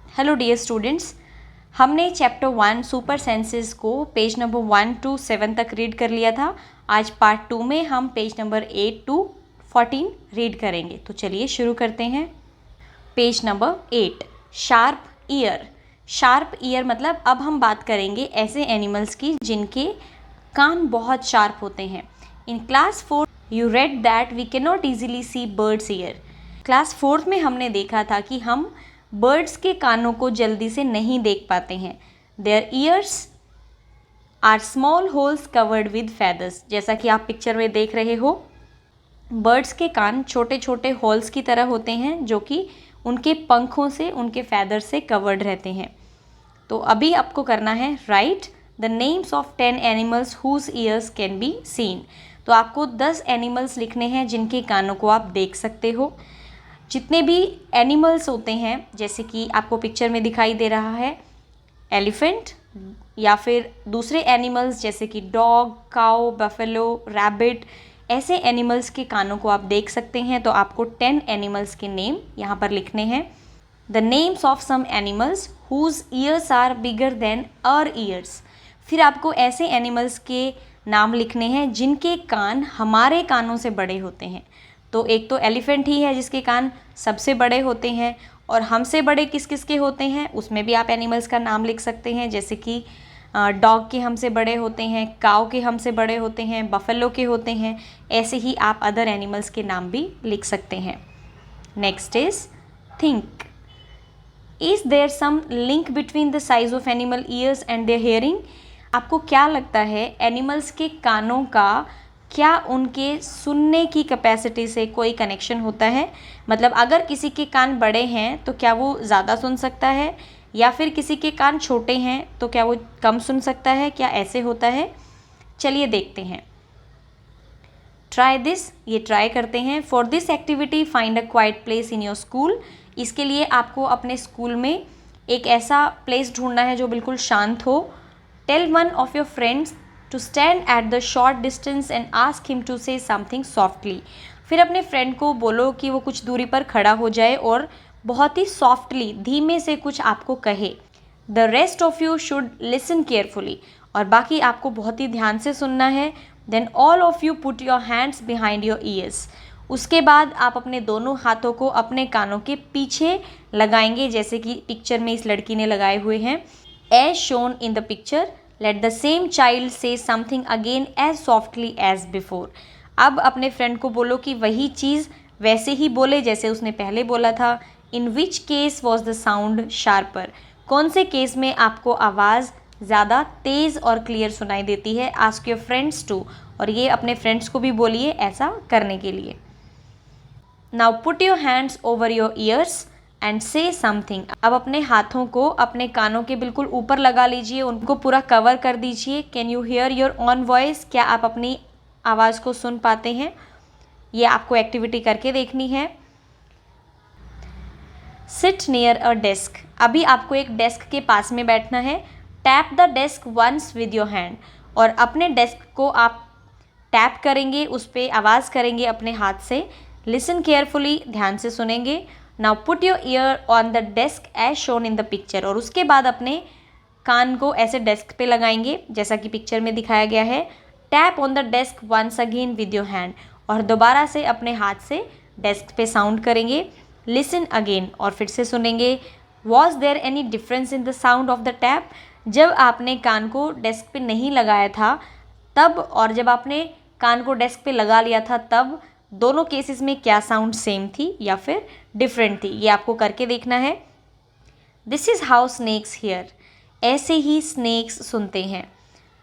Hello dear students, हमने chapter 1 super senses को page number 1 to 7 तक रीड कर लिया था। आज पार्ट 2 में हम पेज नंबर 8 to 14 रीड करेंगे। तो चलिए शुरू करते हैं। Page number 8, sharp year. Sharp year मतलब अब हम बात करेंगे ऐसे एनिमल्स की जिनके कान बहुत शार्प होते हैं। In class 4 you read that we can not easily see birds ear. Class 4 में हमने देखा था कि हम बर्ड्स के कानों को जल्दी से नहीं देख पाते हैं। Their ears are small holes covered with feathers. जैसा कि आप पिक्चर में देख रहे हो, बर्ड्स के कान छोटे छोटे होल्स की तरह होते हैं जो कि उनके पंखों से, उनके फेदर से कवर्ड रहते हैं। तो अभी आपको करना है write the names of 10 animals whose ears can be seen. तो आपको 10 एनिमल्स लिखने हैं जिनके कानों को आप देख सकते हो। जितने भी एनिमल्स होते हैं, जैसे कि आपको पिक्चर में दिखाई दे रहा है एलिफेंट, या फिर दूसरे एनिमल्स जैसे कि डॉग, काउ, बफेलो, रैबिट, ऐसे एनिमल्स के कानों को आप देख सकते हैं। तो आपको 10 एनिमल्स के नेम यहाँ पर लिखने हैं। The names of some animals whose ears are bigger than our ears. फिर आपको ऐसे एनिमल्स के नाम लिखने हैं जिनके कान हमारे कानों से बड़े होते हैं। तो एक तो एलिफेंट ही है जिसके कान सबसे बड़े होते हैं, और हमसे बड़े किस किस के होते हैं उसमें भी आप एनिमल्स का नाम लिख सकते हैं। जैसे कि डॉग के हमसे बड़े होते हैं, काऊ के हमसे बड़े होते हैं, बफेलो के होते हैं। ऐसे ही आप अदर एनिमल्स के नाम भी लिख सकते हैं। Next is think. Is there some link between the size of animal ears and their hearing. आपको क्या लगता है एनिमल्स के कानों का क्या उनके सुनने की कैपेसिटी से कोई कनेक्शन होता है? मतलब अगर किसी के कान बड़े हैं तो क्या वो ज़्यादा सुन सकता है, या फिर किसी के कान छोटे हैं तो क्या वो कम सुन सकता है? क्या ऐसे होता है? चलिए देखते हैं। ट्राई दिस, ये ट्राई करते हैं। For this activity find a quite place in your school. इसके लिए आपको अपने स्कूल में एक ऐसा प्लेस ढूंढना है जो बिल्कुल शांत हो। Tell one of your friends to stand at the short distance and ask him to say something softly। फिर अपने फ्रेंड को बोलो कि वो कुछ दूरी पर खड़ा हो जाए और बहुत ही सॉफ्टली, धीमे से कुछ आपको कहे। The rest of you should listen carefully। और बाकी आपको बहुत ही ध्यान से सुनना है। Then all of you put your hands behind your ears। उसके बाद आप अपने दोनों हाथों को अपने कानों के पीछे लगाएंगे, जैसे कि पिक्चर में इस लड़की ने लगाए हुए हैं। As shown in the picture, let the same child say something again as softly as before। अब अपने फ्रेंड को बोलो कि वही चीज़ वैसे ही बोले जैसे उसने पहले बोला था। In which case was the sound sharper। कौन से केस में आपको आवाज़ ज़्यादा तेज़ और क्लियर सुनाई देती है? Ask your friends to। और ये अपने फ्रेंड्स को भी बोलिए ऐसा करने के लिए। Now put your hands over your ears and से समथिंग। अब अपने हाथों को अपने कानों के बिल्कुल ऊपर लगा लीजिए, उनको पूरा कवर कर दीजिए। Can you here your on voice. क्या आप अपनी आवाज़ को सुन पाते हैं? ये आपको एक्टिविटी करके देखनी है। Sit near a desk. अभी आपको एक डेस्क के पास में बैठना है। Tap the desk once with your hand. और अपने डेस्क को आप टैप करेंगे, उस पर आवाज़ करेंगे अपने हाथ से। लिसन केयरफुली, ध्यान से सुनेंगे। Now put your ear on the desk as shown in the picture. और उसके बाद अपने कान को ऐसे डेस्क पे लगाएंगे जैसा कि पिक्चर में दिखाया गया है। Tap on the desk once again with your hand. और दोबारा से अपने हाथ से डेस्क पे साउंड करेंगे। लिसन अगेन, और फिर से सुनेंगे। Was there any difference in the sound of the tap. जब आपने कान को डेस्क पे नहीं लगाया था तब, और जब आपने कान को डेस्क पे लगा लिया था तब, दोनों केसेस में क्या साउंड सेम थी या फिर डिफरेंट थी? ये आपको करके देखना है। This is how snakes hear. ऐसे ही स्नेक्स सुनते हैं।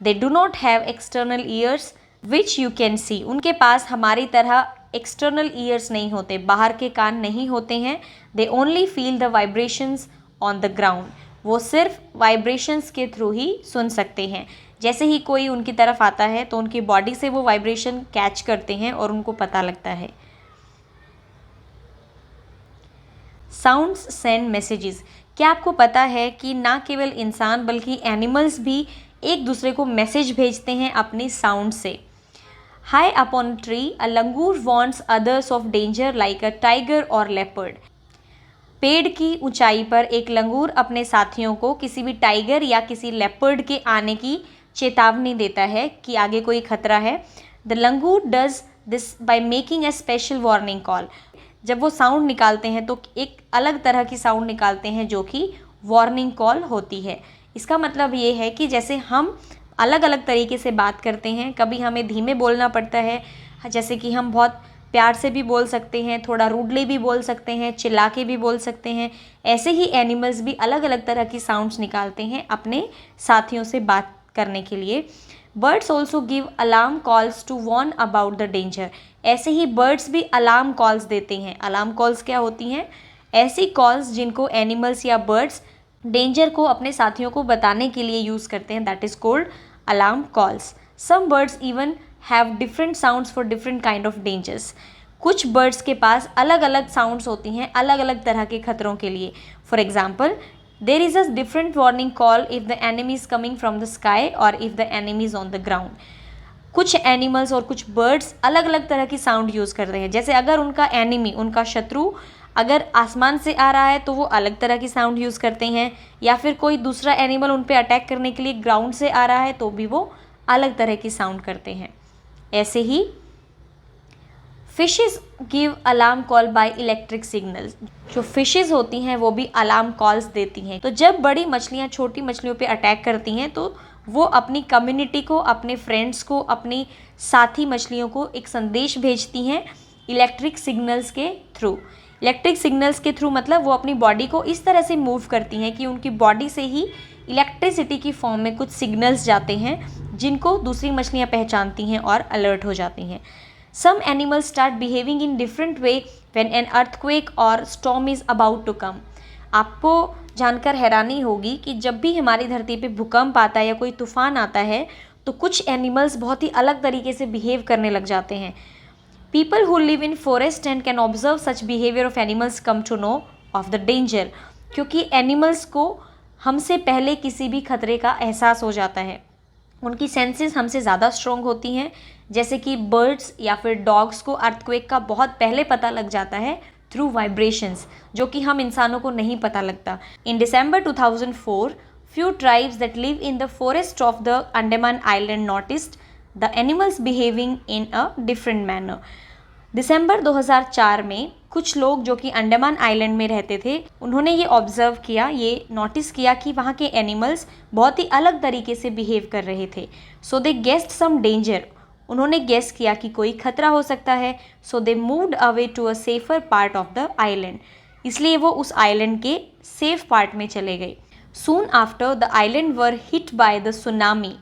They do not have external ears which you can see. उनके पास हमारी तरह एक्सटर्नल ईयर्स नहीं होते, बाहर के कान नहीं होते हैं। They only feel the vibrations on the ground. वो सिर्फ वाइब्रेशंस के थ्रू ही सुन सकते हैं। जैसे ही कोई उनकी तरफ आता है तो उनकी बॉडी से वो वाइब्रेशन कैच करते हैं और उनको पता लगता है। Sounds send messages. क्या आपको पता है कि ना केवल इंसान बल्कि एनिमल्स भी एक दूसरे को मैसेज भेजते हैं अपनी साउंड से? High upon a tree a langur warns others of danger like a tiger और लेपर्ड। पेड़ की ऊंचाई पर एक लंगूर अपने साथियों को किसी भी टाइगर या किसी लेपर्ड के आने की चेतावनी देता है कि आगे कोई खतरा है। The langur does this by making a special warning call. जब वो साउंड निकालते हैं तो एक अलग तरह की साउंड निकालते हैं जो कि वार्निंग कॉल होती है। इसका मतलब ये है कि जैसे हम अलग अलग तरीके से बात करते हैं, कभी हमें धीमे बोलना पड़ता है, जैसे कि हम बहुत प्यार से भी बोल सकते हैं, थोड़ा रूडली भी बोल सकते हैं, चिल्ला के भी बोल सकते हैं। ऐसे ही एनिमल्स भी अलग अलग तरह की साउंड्स निकालते हैं अपने साथियों से बात करने के लिए। Birds also give alarm calls to warn about the danger. ऐसे ही बर्ड्स भी अलार्म कॉल्स देते हैं। अलार्म कॉल्स क्या होती हैं? ऐसी कॉल्स जिनको एनिमल्स या बर्ड्स डेंजर को अपने साथियों को बताने के लिए यूज़ करते हैं, that is called alarm calls. Some birds even have different sounds for different kind of dangers. कुछ बर्ड्स के पास अलग अलग साउंड्स होती हैं अलग अलग तरह के खतरों के लिए। For example, there is a different warning call if the enemy is coming from the sky और if the enemy is on the ground. कुछ एनिमल्स और कुछ बर्ड्स अलग अलग तरह की साउंड यूज़ करते हैं। जैसे अगर उनका एनिमी, उनका शत्रु अगर आसमान से आ रहा है तो वो अलग तरह की साउंड यूज़ करते हैं, या फिर कोई दूसरा एनिमल उन पे अटैक करने के लिए ग्राउंड से आ रहा है तो भी वो अलग तरह की साउंड करते हैं। ऐसे ही fishes give alarm call by electric signals. जो फिशेस होती हैं वो भी अलार्म कॉल्स देती हैं। तो जब बड़ी मछलियाँ छोटी मछलियों पे अटैक करती हैं तो वो अपनी कम्युनिटी को, अपने फ्रेंड्स को, अपनी साथी मछलियों को एक संदेश भेजती हैं इलेक्ट्रिक सिग्नल्स के थ्रू। इलेक्ट्रिक सिग्नल्स के थ्रू मतलब वो अपनी बॉडी को इस तरह से मूव करती हैं कि उनकी बॉडी से ही इलेक्ट्रिसिटी की फॉर्म में कुछ सिग्नल्स जाते हैं जिनको दूसरी मछलियाँ पहचानती हैं और अलर्ट हो जाती हैं। Some animals start behaving in different way when an earthquake or storm is about to come. आपको जानकर हैरानी होगी कि जब भी हमारी धरती पे भूकंप आता है या कोई तूफान आता है तो कुछ एनिमल्स बहुत ही अलग तरीके से बिहेव करने लग जाते हैं। People who live in forest and can observe such behavior of animals come to know of the danger. क्योंकि एनिमल्स को हमसे पहले किसी भी खतरे का एहसास हो जाता है। उनकी सेंसेस हमसे ज़्यादा स्ट्रॉन्ग होती हैं। जैसे कि बर्ड्स या फिर डॉग्स को अर्थक्वेक का बहुत पहले पता लग जाता है थ्रू वाइब्रेशंस, जो कि हम इंसानों को नहीं पता लगता। इन December 2004, few tribes that live in the forest of the Andaman Island noticed the animals behaving in a different manner. दिसंबर 2004 में कुछ लोग जो कि अंडमान आइलैंड में रहते थे, उन्होंने ये ऑब्जर्व किया, ये नोटिस किया कि वहाँ के एनिमल्स बहुत ही अलग तरीके से बिहेव कर रहे थे। So they guessed some danger. उन्होंने गेस किया कि कोई खतरा हो सकता है। So they moved away to a safer part of the island. इसलिए वो उस आइलैंड के सेफ पार्ट में चले गए। Soon after the island were hit by the tsunami.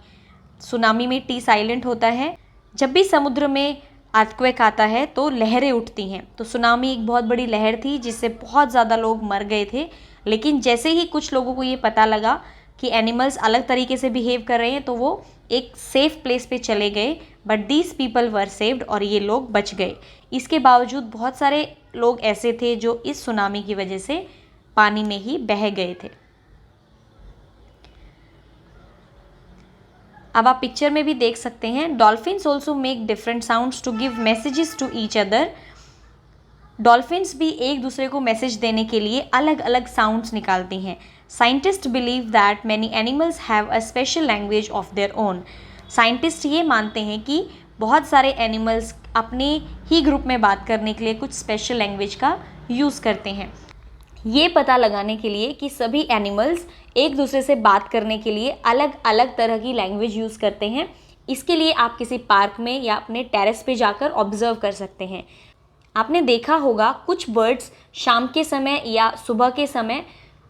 Tsunami में टी साइलेंट होता है। जब भी समुद्र में अर्थक्वेक आता है तो लहरें उठती हैं। तो सुनामी एक बहुत बड़ी लहर थी जिससे बहुत ज़्यादा लोग मर गए थे। लेकिन जैसे ही कुछ लोगों को ये पता लगा कि एनिमल्स अलग तरीके से बिहेव कर रहे हैं तो वो एक सेफ प्लेस पे चले गए। But these people were saved, और ये लोग बच गए। इसके बावजूद बहुत सारे लोग ऐसे थे जो इस सुनामी की वजह से पानी में ही बह गए थे। अब आप पिक्चर में भी देख सकते हैं, dolphins also make different sounds to give messages to each other. Dolphins भी एक दूसरे को मैसेज देने के लिए अलग अलग साउंड्स निकालती हैं। Scientist believe that many animals have a special language of their own. Scientist ये मानते हैं कि बहुत सारे एनिमल्स अपने ही ग्रुप में बात करने के लिए कुछ स्पेशल लैंग्वेज का यूज़ करते हैं। ये पता लगाने के लिए कि सभी एनिमल्स एक दूसरे से बात करने के लिए अलग अलग तरह की लैंग्वेज यूज़ करते हैं, इसके लिए आप किसी पार्क में या अपने टेरेस पे जाकर ऑब्जर्व कर सकते हैं। आपने देखा होगा कुछ बर्ड्स शाम के समय या सुबह के समय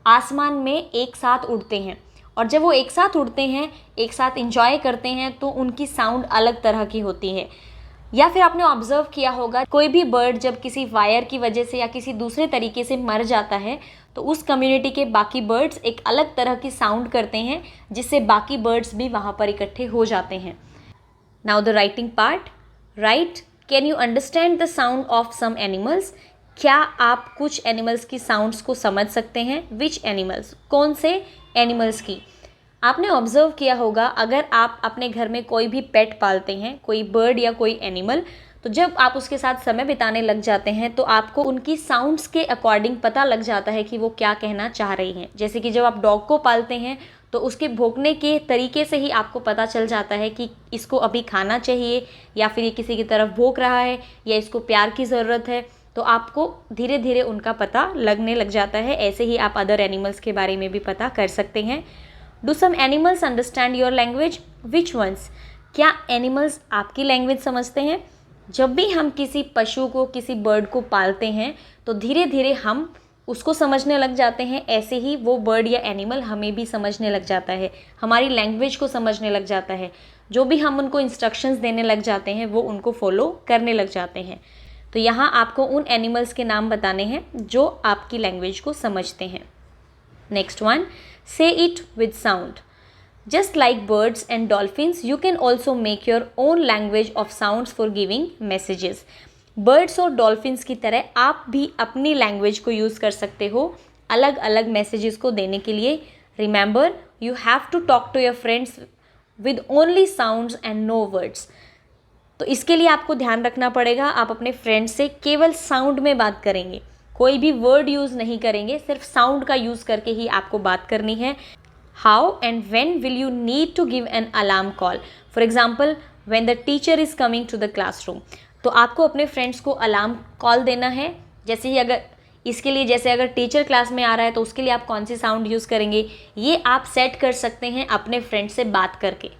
आसमान में एक साथ उड़ते हैं, और जब वो एक साथ उड़ते हैं, एक साथ इंजॉय करते हैं तो उनकी साउंड अलग तरह की होती है। या फिर आपने ऑब्जर्व किया होगा कोई भी बर्ड जब किसी वायर की वजह से या किसी दूसरे तरीके से मर जाता है तो उस कम्युनिटी के बाकी बर्ड्स एक अलग तरह की साउंड करते हैं जिससे बाकी बर्ड्स भी वहाँ पर इकट्ठे हो जाते हैं। Now the writing part. Right, can you understand the sound of some animals. क्या आप कुछ एनिमल्स की साउंड्स को समझ सकते हैं। विच एनिमल्स, कौन से एनिमल्स की। आपने ऑब्जर्व किया होगा अगर आप अपने घर में कोई भी पेट पालते हैं, कोई बर्ड या कोई एनिमल, तो जब आप उसके साथ समय बिताने लग जाते हैं तो आपको उनकी साउंड्स के अकॉर्डिंग पता लग जाता है कि वो क्या कहना चाह रही हैं। जैसे कि जब आप डॉग को पालते हैं तो उसके भौंकने के तरीके से ही आपको पता चल जाता है कि इसको अभी खाना चाहिए, या फिर ये किसी की तरफ भौंक रहा है, या इसको प्यार की ज़रूरत है। तो आपको धीरे धीरे उनका पता लगने लग जाता है। ऐसे ही आप अदर एनिमल्स के बारे में भी पता कर सकते हैं। Do some animals understand your language? Which ones? क्या एनिमल्स आपकी लैंग्वेज समझते हैं? जब भी हम किसी पशु को, किसी बर्ड को पालते हैं तो धीरे धीरे हम उसको समझने लग जाते हैं। ऐसे ही वो बर्ड या एनिमल हमें भी समझने लग जाता है, हमारी लैंग्वेज को समझने लग जाता है। जो भी हम उनको इंस्ट्रक्शंस देने लग जाते हैं वो उनको फॉलो करने लग जाते हैं। तो यहाँ आपको उन एनिमल्स के नाम बताने हैं जो आपकी लैंग्वेज को समझते हैं। नेक्स्ट वन, से it with sound. Just like birds and dolphins, you can also make your own language of sounds for giving messages. Birds और dolphins की तरह आप भी अपनी लैंग्वेज को यूज़ कर सकते हो अलग अलग मैसेजेस को देने के लिए। Remember, you have to talk to your friends with only sounds and no words. तो इसके लिए आपको ध्यान रखना पड़ेगा, आप अपने फ्रेंड से केवल साउंड में बात करेंगे, कोई भी वर्ड यूज़ नहीं करेंगे, सिर्फ साउंड का यूज़ करके ही आपको बात करनी है। How and when will you need to give an alarm call? For example, when the teacher is coming to the classroom. तो आपको अपने फ्रेंड्स को अलार्म कॉल देना है। जैसे ही अगर इसके लिए, जैसे अगर टीचर क्लास में आ रहा है तो उसके लिए आप कौन सी साउंड यूज़ करेंगे, ये आप सेट कर सकते हैं अपने फ्रेंड से बात करके।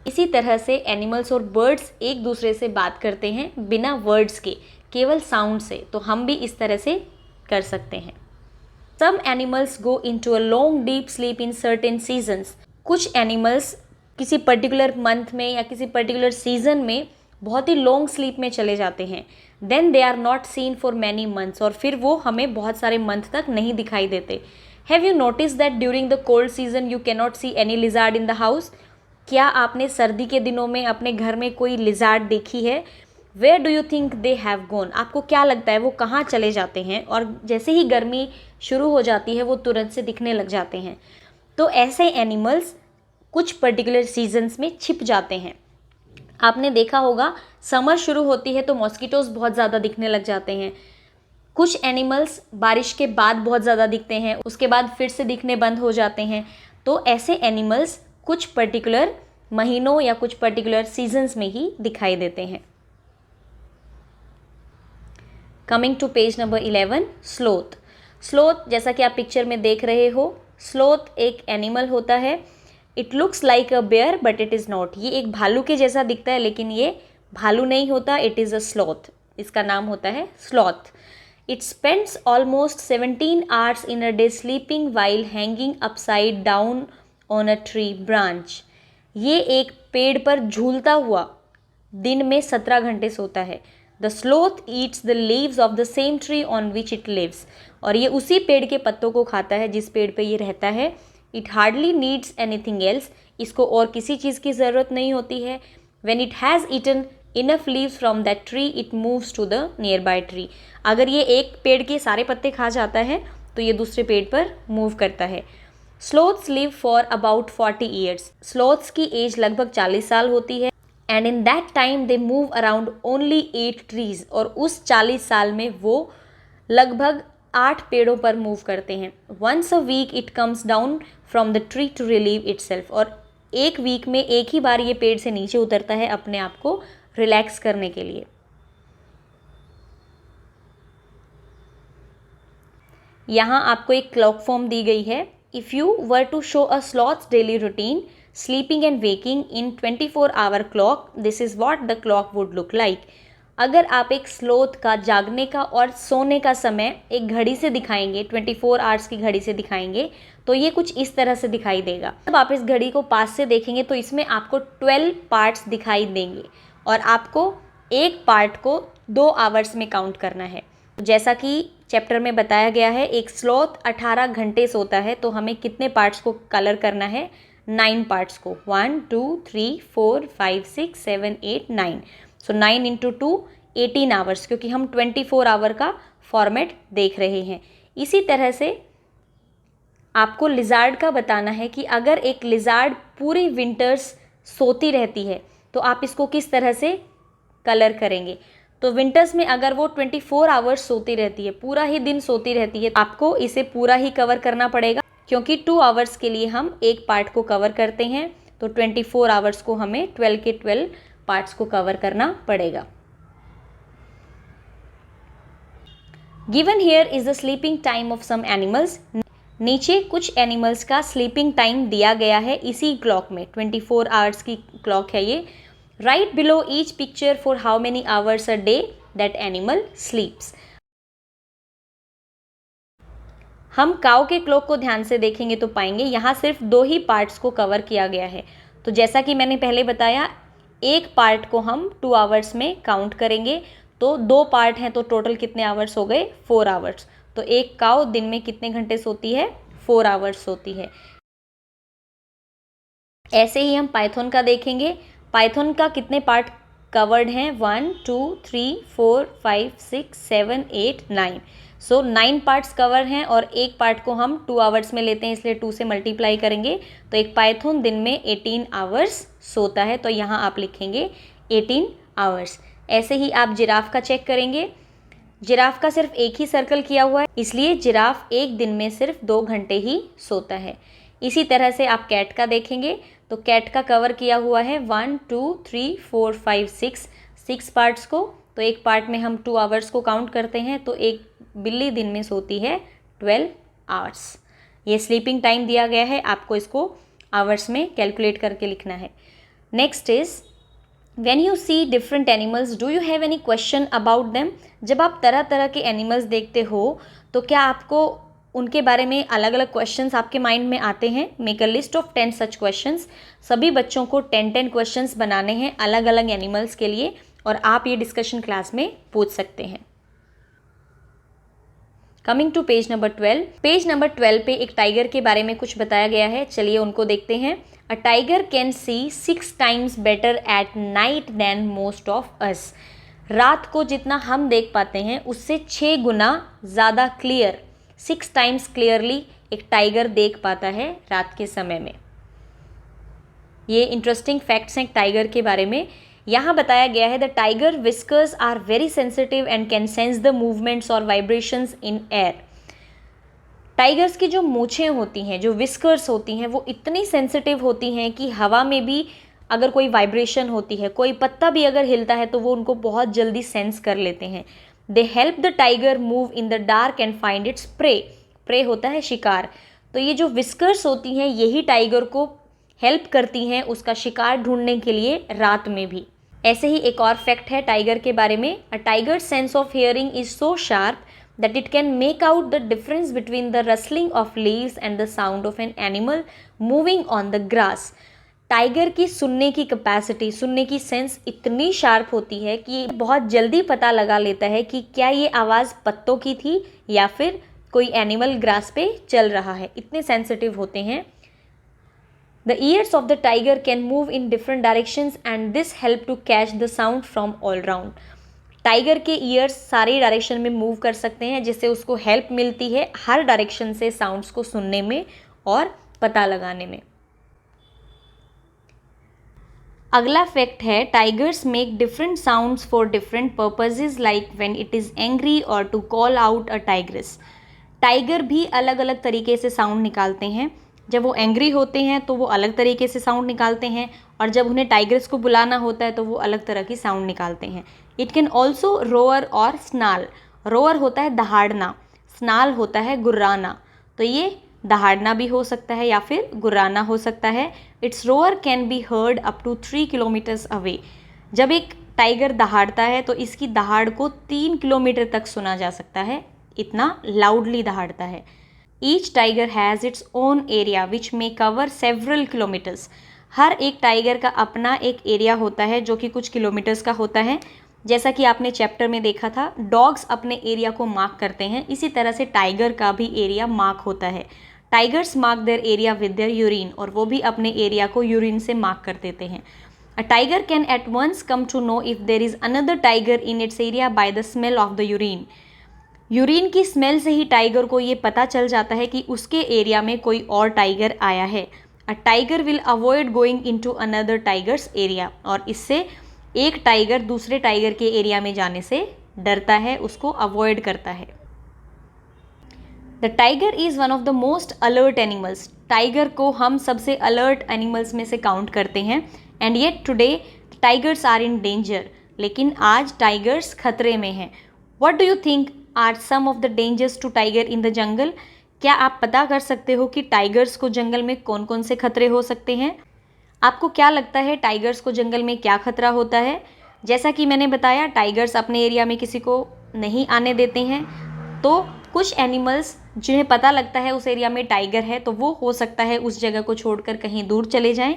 इसी तरह से एनिमल्स और बर्ड्स एक दूसरे से बात करते हैं बिना वर्ड्स के, केवल साउंड से। तो हम भी इस तरह से कर सकते हैं। Some animals go into a long deep sleep in certain seasons. कुछ एनिमल्स किसी पर्टिकुलर मंथ में या किसी पर्टिकुलर सीजन में बहुत ही लॉन्ग स्लीप में चले जाते हैं। Then they are not seen for many months. और फिर वो हमें बहुत सारे मंथ तक नहीं दिखाई देते। Have you noticed that during the cold season you cannot see any lizard in the house? क्या आपने सर्दी के दिनों में अपने घर में कोई लिजार्ड देखी है? Where do you think they have gone? आपको क्या लगता है वो कहाँ चले जाते हैं? और जैसे ही गर्मी शुरू हो जाती है वो तुरंत से दिखने लग जाते हैं। तो ऐसे एनिमल्स कुछ पर्टिकुलर सीजन्स में छिप जाते हैं। आपने देखा होगा समर शुरू होती है तो मॉस्किटोज़ बहुत ज़्यादा दिखने लग जाते हैं। कुछ एनिमल्स बारिश के बाद बहुत ज़्यादा दिखते हैं, उसके बाद फिर से दिखने बंद हो जाते हैं। तो ऐसे एनिमल्स कुछ पर्टिकुलर महीनों या कुछ पर्टिकुलर सीजन्स में ही दिखाई देते हैं। Coming to page number 11, sloth. Sloth जैसा कि आप पिक्चर में देख रहे हो, स्लोथ एक एनिमल होता है। It looks like a bear but it is not. ये एक भालू के जैसा दिखता है लेकिन ये भालू नहीं होता, इट इज़ अ स्लॉथ। इसका नाम होता है sloth. It spends almost 17 hours in a day sleeping while hanging upside down on a tree branch. ये एक पेड़ पर झूलता हुआ दिन में 17 घंटे सोता है। The sloth eats the leaves of the same tree on which it lives. और ये उसी पेड़ के पत्तों को खाता है जिस पेड़ पे ये रहता है। It hardly needs anything else. इसको और किसी चीज़ की ज़रूरत नहीं होती है। When it has eaten enough leaves from that tree it moves to the nearby tree. अगर ये एक पेड़ के सारे पत्ते खा जाता है तो ये दूसरे पेड़ पर मूव करता है। स्लोथ्स लिव फॉर अबाउट 40 ईयर्स। स्लोथ्स की एज लगभग 40 साल होती है। And in that time they move around only 8 trees. और उस 40 साल में वो लगभग 8 पेड़ों पर मूव करते हैं। Once a week it comes down from the tree to relieve itself. और एक वीक में एक ही बार ये पेड़ से नीचे उतरता है अपने आप को रिलैक्स करने के लिए। यहाँ आपको एक क्लॉक फॉर्म दी गई है। If you were to show a sloth's daily routine sleeping and waking in 24-hour clock, this is what the clock would look like. अगर आप एक स्लोथ का जागने का और सोने का समय एक घड़ी से दिखाएंगे, 24 आवर्स की घड़ी से दिखाएंगे, तो ये कुछ इस तरह से दिखाई देगा। जब आप इस घड़ी को पास से देखेंगे तो इसमें आपको 12 पार्ट्स दिखाई देंगे और आपको एक पार्ट को 2 आवर्स में काउंट करना है। जैसा कि चैप्टर में बताया गया है, एक स्लोथ 18 घंटे सोता है, तो हमें कितने पार्ट्स को कलर करना है? 9 पार्ट्स को। 1 2 3 4 5 6 7 8 9। सो 9 इंटू 2 18 आवर्स, क्योंकि हम 24 आवर का फॉर्मेट देख रहे हैं। इसी तरह से आपको लिजार्ड का बताना है कि अगर एक लिजार्ड पूरी विंटर्स सोती रहती है तो आप इसको किस तरह से कलर करेंगे। तो विंटर्स में अगर वो 24 आवर्स सोती रहती है, पूरा ही दिन सोती रहती है, आपको इसे पूरा ही कवर करना पड़ेगा, क्योंकि 2 आवर्स के लिए हम एक पार्ट को कवर करते हैं, तो 24 आवर्स को हमें 12 के 12 पार्ट्स को कवर करना पड़ेगा। Given here is the sleeping time of some animals. नीचे कुछ एनिमल्स का स्लीपिंग टाइम दिया गया है इसी क्लॉक में, 24 आवर्स की क्लॉक है ये। Right below each picture for how many hours a day that animal स्लीप्स। हम काऊ के क्लॉक को ध्यान से देखेंगे तो पाएंगे यहाँ सिर्फ 2 ही पार्ट्स को कवर किया गया है। तो जैसा कि मैंने पहले बताया, एक पार्ट को हम 2 आवर्स में काउंट करेंगे, तो 2 पार्ट हैं तो टोटल कितने आवर्स हो गए, 4 आवर्स। तो एक काऊ दिन में कितने घंटे सोती है, 4 आवर्स सोती है। ऐसे ही हम पाइथन का देखेंगे। पाइथन का कितने पार्ट कवर्ड हैं, 1 2 3 4 5 6 7 8 9। सो 9 पार्ट्स कवर हैं और एक पार्ट को हम 2 आवर्स में लेते हैं, इसलिए 2 से मल्टीप्लाई करेंगे तो एक पाइथन दिन में 18 आवर्स सोता है। तो यहाँ आप लिखेंगे 18 आवर्स। ऐसे ही आप जिराफ का चेक करेंगे। जिराफ का सिर्फ एक ही सर्कल किया हुआ है, इसलिए जिराफ एक दिन में सिर्फ 2 घंटे ही सोता है। इसी तरह से आप कैट का देखेंगे तो कैट का कवर किया हुआ है 1 2 3 4 5 6 पार्ट्स को। तो एक पार्ट में हम 2 आवर्स को काउंट करते हैं, तो एक बिल्ली दिन में सोती है 12 आवर्स। ये स्लीपिंग टाइम दिया गया है, आपको इसको आवर्स में कैलकुलेट करके लिखना है। Next is When you see different animals, do you have any question about them? जब आप तरह तरह के एनिमल्स देखते हो तो क्या आपको उनके बारे में अलग अलग क्वेश्चंस आपके माइंड में आते हैं? Make a list of 10 such questions. सभी बच्चों को 10 क्वेश्चंस बनाने हैं अलग अलग एनिमल्स के लिए, और आप ये डिस्कशन क्लास में पूछ सकते हैं। Coming to page number 12। Page number 12 पे एक टाइगर के बारे में कुछ बताया गया है, चलिए उनको देखते हैं। A tiger can see 6 times better at night than most of us. रात को जितना हम देख पाते हैं उससे 6 गुना ज़्यादा क्लियर, 6 टाइम्स क्लियरली एक टाइगर देख पाता है रात के समय में। ये इंटरेस्टिंग फैक्ट्स हैं टाइगर के बारे में। यहाँ बताया गया है the tiger whiskers are very sensitive and can sense the movements और वाइब्रेशंस इन एयर। टाइगर्स की जो मूछें होती हैं, जो विस्कर्स होती हैं, वो इतनी सेंसिटिव होती हैं कि हवा में भी अगर कोई वाइब्रेशन होती है, कोई पत्ता भी अगर हिलता है तो वो उनको बहुत जल्दी सेंस कर लेते हैं। They help the tiger move in the dark and find its prey. Prey होता है शिकार। तो ये जो विस्कर्स होती हैं यही टाइगर को हेल्प करती हैं उसका शिकार ढूंढने के लिए रात में भी। ऐसे ही एक और फैक्ट है टाइगर के बारे में। A tiger sense of hearing is so sharp that it can make out the difference between the rustling of leaves and the sound of an animal moving on the grass. Tiger की सुनने की capacity, सुनने की sense इतनी sharp होती है कि बहुत जल्दी पता लगा लेता है कि क्या ये आवाज़ पत्तों की थी या फिर कोई एनिमल ग्रास पे चल रहा है। इतने सेंसिटिव होते हैं। The ears of the tiger can move in different directions and this help to catch the sound from all round. Tiger के ईयर्स सारे डायरेक्शन में मूव कर सकते हैं, जिससे उसको हेल्प मिलती है हर डायरेक्शन से साउंड्स को सुनने में और पता लगाने में। अगला फैक्ट है tigers make different sounds for different purposes like when it is angry और to call out a tigress. Tiger भी अलग अलग तरीके से साउंड निकालते हैं। जब वो एंग्री होते हैं तो वो अलग तरीके से साउंड निकालते हैं, और जब उन्हें टाइग्रेस को बुलाना होता है तो वो अलग तरह की साउंड निकालते हैं। इट कैन ऑल्सो रोअर और स्नाल। रोअर होता है दहाड़ना, स्नाल होता है गुर्राना। तो ये दहाड़ना भी हो सकता है या फिर गुर्राना हो सकता है। Its roar can be heard up to 3 kilometres away. जब एक टाइगर दहाड़ता है तो इसकी दहाड़ को 3 किलोमीटर तक सुना जा सकता है, इतना लाउडली दहाड़ता है। Each tiger has its own area which may cover several kilometres. हर एक टाइगर का अपना एक एरिया होता है जो कि कुछ किलोमीटर्स का होता है। जैसा कि आपने चैप्टर में देखा था, डॉग्स अपने एरिया को मार्क करते हैं, इसी तरह से टाइगर का भी एरिया मार्क होता है। Tigers mark their area with their urine, और वो भी अपने एरिया को यूरिन से मार्क कर देते हैं। A tiger can at once come to know if there is another tiger in its area by the smell of the urine. Urine की स्मेल से ही टाइगर को ये पता चल जाता है कि उसके एरिया में कोई और टाइगर आया है। A tiger will avoid going into another tigers area, और इससे एक टाइगर दूसरे टाइगर के एरिया में जाने से डरता है, उसको अवॉइड करता है। The tiger is one of the most alert animals. Tiger को हम सबसे अलर्ट एनिमल्स में से काउंट करते हैं। And yet today tigers are in danger. लेकिन आज टाइगर्स खतरे में हैं। What do you think are some of the dangers to tiger in the jungle? क्या आप पता कर सकते हो कि टाइगर्स को जंगल में कौन कौन से खतरे हो सकते हैं? आपको क्या लगता है टाइगर्स को जंगल में क्या खतरा होता है? जैसा कि मैंने बताया, टाइगर्स अपने एरिया में किसी को नहीं आने देते हैं। तो कुछ एनिमल्स जिन्हें पता लगता है उस एरिया में टाइगर है, तो वो हो सकता है उस जगह को छोड़कर कहीं दूर चले जाएं।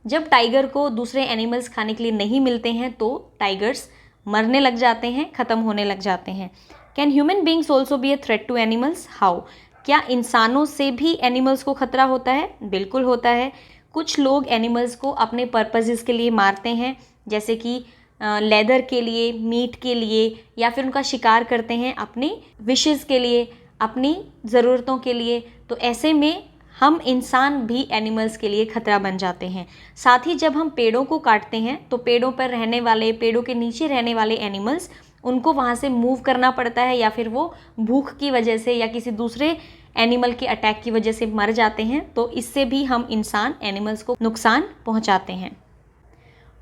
जब टाइगर को दूसरे एनिमल्स खाने के लिए नहीं मिलते हैं तो टाइगर्स मरने लग जाते हैं, ख़त्म होने लग जाते हैं। Can human beings also be a threat to animals? How? क्या इंसानों से भी एनिमल्स को खतरा होता है? बिल्कुल होता है। कुछ लोग एनिमल्स को अपने पर्पसेस के लिए मारते हैं, जैसे कि लेदर के लिए, मीट के लिए, या फिर उनका शिकार करते हैं अपनी विशेस के लिए, अपनी ज़रूरतों के लिए। तो ऐसे में हम इंसान भी एनिमल्स के लिए खतरा बन जाते हैं। साथ ही जब हम पेड़ों को काटते हैं तो पेड़ों पर रहने वाले, पेड़ों के नीचे रहने वाले एनिमल्स, उनको वहाँ से मूव करना पड़ता है, या फिर वो भूख की वजह से या किसी दूसरे एनिमल के अटैक की वजह से मर जाते हैं। तो इससे भी हम इंसान एनिमल्स को नुकसान पहुँचाते हैं।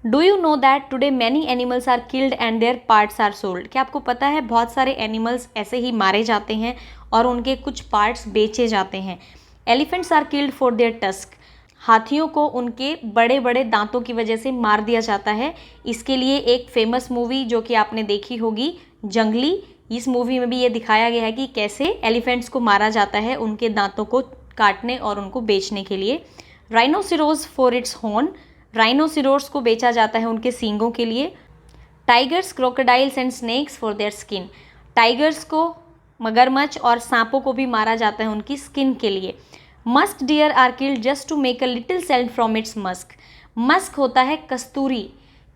Do you know that today many animals are killed and their parts are sold? क्या आपको पता है बहुत सारे एनिमल्स ऐसे ही मारे जाते हैं और उनके कुछ पार्ट्स बेचे जाते हैं। Elephants are killed for their tusk. हाथियों को उनके बड़े बड़े दांतों की वजह से मार दिया जाता है। इसके लिए एक फेमस मूवी जो कि आपने देखी होगी, जंगली, इस मूवी में भी ये दिखाया गया है कि कैसे एलिफेंट्स को मारा जाता है उनके दांतों को काटने और उनको बेचने के लिए। राइनोसिरोज फॉर इट्स हॉर्न। राइनोसिरोस को बेचा जाता है उनके सींगों के लिए। Tigers, crocodiles and snacks for their skin. Tigers को, मगरमच्छ और सांपों को भी मारा जाता है उनकी स्किन के लिए। Musk deer are killed just to make a little scent from its musk. Musk होता है कस्तूरी।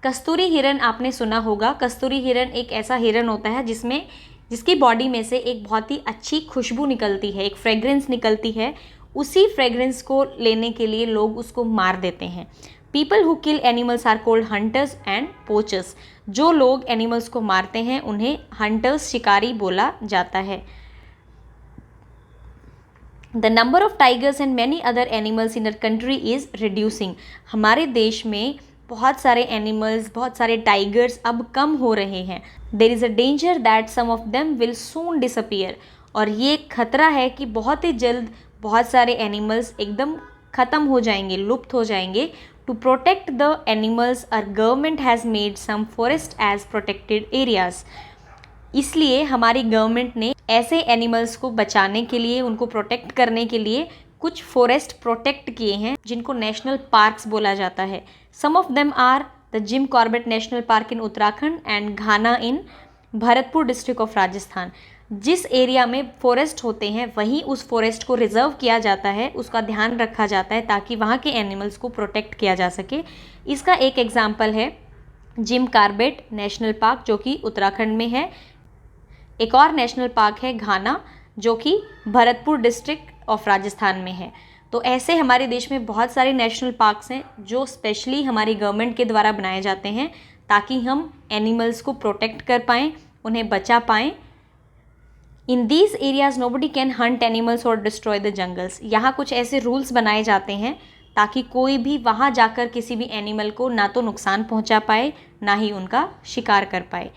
कस्तूरी हिरन आपने सुना होगा। कस्तूरी हिरन एक ऐसा हिरन होता है जिसकी बॉडी में से एक बहुत ही अच्छी खुशबू निकलती है, एक फ्रेग्रेंस निकलती है। उसी फ्रेग्रेंस को लेने के लिए लोग उसको मार देते हैं। People who kill animals are called hunters and poachers. जो लोग एनिमल्स को मारते हैं उन्हें हंटर्स, शिकारी बोला जाता है। The number of tigers and many other animals in or country is reducing. हमारे देश में बहुत सारे एनिमल्स, बहुत सारे टाइगर्स अब कम हो रहे हैं। There is a danger that some of them will soon disappear. और ये खतरा है कि बहुत ही जल्द बहुत सारे एनिमल्स एकदम ख़त्म हो जाएंगे, लुप्त हो जाएंगे। To protect the animals, our government has made some forest as protected areas. इसलिए हमारी गवर्नमेंट ने ऐसे एनिमल्स को बचाने के लिए, उनको प्रोटेक्ट करने के लिए कुछ फॉरेस्ट प्रोटेक्ट किए हैं जिनको नेशनल पार्क्स बोला जाता है। Some of them are the Jim Corbett National Park in Uttarakhand and Ghana in Bharatpur district of Rajasthan. जिस एरिया में फॉरेस्ट होते हैं वहीं उस फॉरेस्ट को रिजर्व किया जाता है, उसका ध्यान रखा जाता है ताकि वहाँ के एनिमल्स को प्रोटेक्ट किया जा सके। इसका एक एग्जाम्पल है जिम कॉर्बेट नेशनल पार्क जो कि उत्तराखंड में है। एक और नेशनल पार्क है घाना जो कि भरतपुर डिस्ट्रिक्ट ऑफ राजस्थान में है। तो ऐसे हमारे देश में बहुत सारे नेशनल पार्क्स हैं जो स्पेशली हमारी गवर्नमेंट के द्वारा बनाए जाते हैं ताकि हम एनिमल्स को प्रोटेक्ट कर पाएँ, उन्हें बचा पाएँ। In these areas nobody can Hunt animals और डिस्ट्रॉय द जंगल्स। यहाँ कुछ ऐसे रूल्स बनाए जाते हैं ताकि कोई भी वहाँ जाकर किसी भी एनिमल को ना तो नुकसान पहुँचा पाए, ना ही उनका शिकार कर पाए।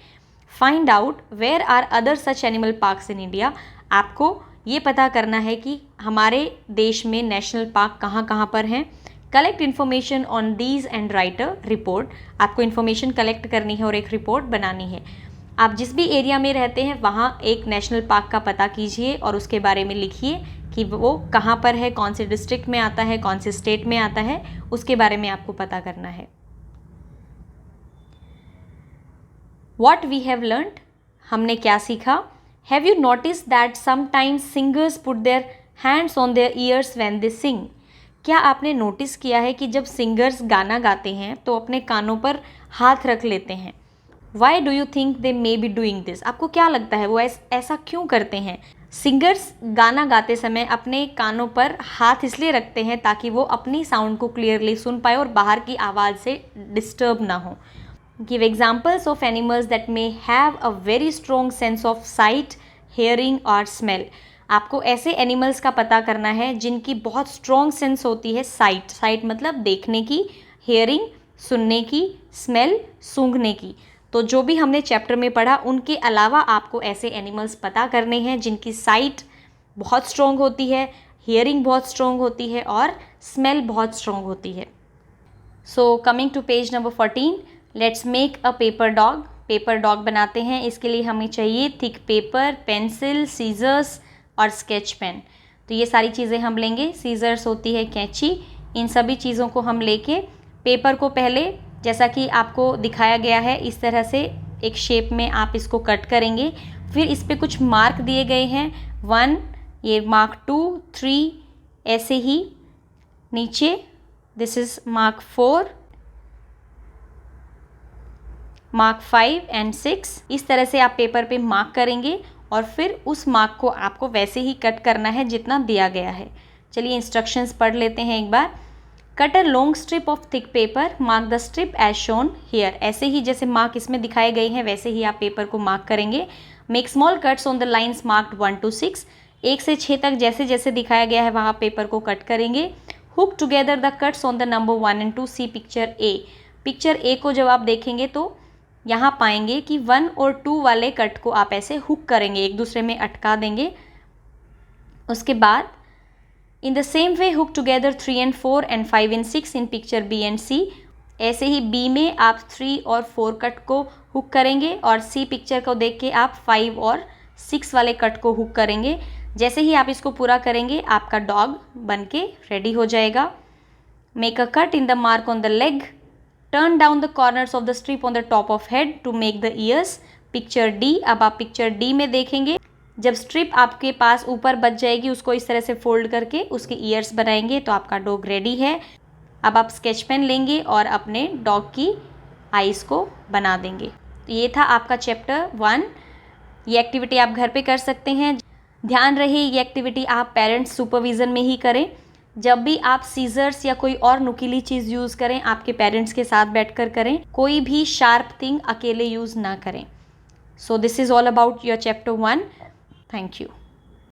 Find out where are other such animal parks in India. आपको ये पता करना है कि हमारे देश में नेशनल पार्क कहाँ कहाँ पर हैं। Collect information on these and right a report. आपको इन्फॉर्मेशन कलेक्ट करनी है और एक रिपोर्ट बनानी है। आप जिस भी एरिया में रहते हैं वहाँ एक नेशनल पार्क का पता कीजिए और उसके बारे में लिखिए कि वो कहाँ पर है, कौन से डिस्ट्रिक्ट में आता है, कौन से स्टेट में आता है, उसके बारे में आपको पता करना है। What we have learned, हमने क्या सीखा? Have you noticed that sometimes singers put their hands on their ears when they sing? क्या आपने नोटिस किया है कि जब सिंगर्स गाना गाते हैं तो अपने कानों पर हाथ रख लेते हैं? Why do you think they may be doing this? आपको क्या लगता है वो ऐसा क्यों करते हैं? सिंगर्स गाना गाते समय अपने कानों पर हाथ इसलिए रखते हैं ताकि वो अपनी साउंड को क्लियरली सुन पाए और बाहर की आवाज़ से डिस्टर्ब ना हो। Give examples of animals that may have a very strong sense of site, hearing और स्मेल। आपको ऐसे एनिमल्स का पता करना है जिनकी बहुत स्ट्रॉन्ग सेंस होती है साइट, साइट मतलब देखने की, हेयरिंग सुनने की, स्मेल सूंघने की। तो जो भी हमने चैप्टर में पढ़ा उनके अलावा आपको ऐसे एनिमल्स पता करने हैं जिनकी साइट बहुत स्ट्रॉन्ग होती है, हियरिंग बहुत स्ट्रॉन्ग होती है और स्मेल बहुत स्ट्रॉन्ग होती है। So coming to page number 14, let's make a paper dog. Paper dog बनाते हैं। इसके लिए हमें चाहिए थिक पेपर, पेंसिल, सीजर्स और स्केच पेन। तो ये सारी चीज़ें हम लेंगे। सीजर्स होती है कैंची। इन सभी चीज़ों को हम लेके पेपर को पहले जैसा कि आपको दिखाया गया है इस तरह से एक शेप में आप इसको कट करेंगे। फिर इस पे कुछ मार्क दिए गए हैं, 1, ये मार्क 2, 3, ऐसे ही नीचे this is mark 4, mark 5 and 6। इस तरह से आप पेपर पे मार्क करेंगे और फिर उस मार्क को आपको वैसे ही कट करना है जितना दिया गया है। चलिए इंस्ट्रक्शंस पढ़ लेते हैं एक बार। Cut a long strip of thick paper, mark the strip as shown here. ऐसे ही जैसे मार्क इसमें दिखाए गए हैं वैसे ही आप पेपर को मार्क करेंगे। Make small cuts on the lines marked 1 to 6। 1 से 6 तक जैसे जैसे दिखाया गया है वहाँ पेपर को कट करेंगे। Hook together the cuts on the number 1 and 2, see picture A. Picture A को जब आप देखेंगे तो यहाँ पाएंगे कि 1 और 2 वाले कट को आप ऐसे हुक करेंगे, एक दूसरे में अटका देंगे। उसके बाद in the same way hook together 3 and 4 and 5 and 6 in picture B and C. ऐसे ही बी में आप 3 और 4 कट को हुक करेंगे और सी पिक्चर को देख के आप 5 और 6 वाले कट को हुक करेंगे। जैसे ही आप इसको पूरा करेंगे आपका डॉग बन के रेडी हो जाएगा। Make a cut in the mark on the leg, turn down the corners of the strip on the top of head to make the ears, picture D. अब आप पिक्चर डी में देखेंगे जब strip आपके पास ऊपर बच जाएगी उसको इस तरह से फोल्ड करके उसके ईयर्स बनाएंगे तो आपका डॉग रेडी है। अब आप स्केच पेन लेंगे और अपने डॉग की आईज को बना देंगे। तो ये था आपका चैप्टर 1। ये एक्टिविटी आप घर पे कर सकते हैं। ध्यान रहे ये एक्टिविटी आप पेरेंट्स सुपरविज़न में ही करें। जब भी आप सीजर्स या कोई और नुकीली चीज़ यूज़ करें आपके पेरेंट्स के साथ बैठकर करें। कोई भी शार्प थिंग अकेले यूज़ ना करें। So this is all about your chapter 1। Thank you.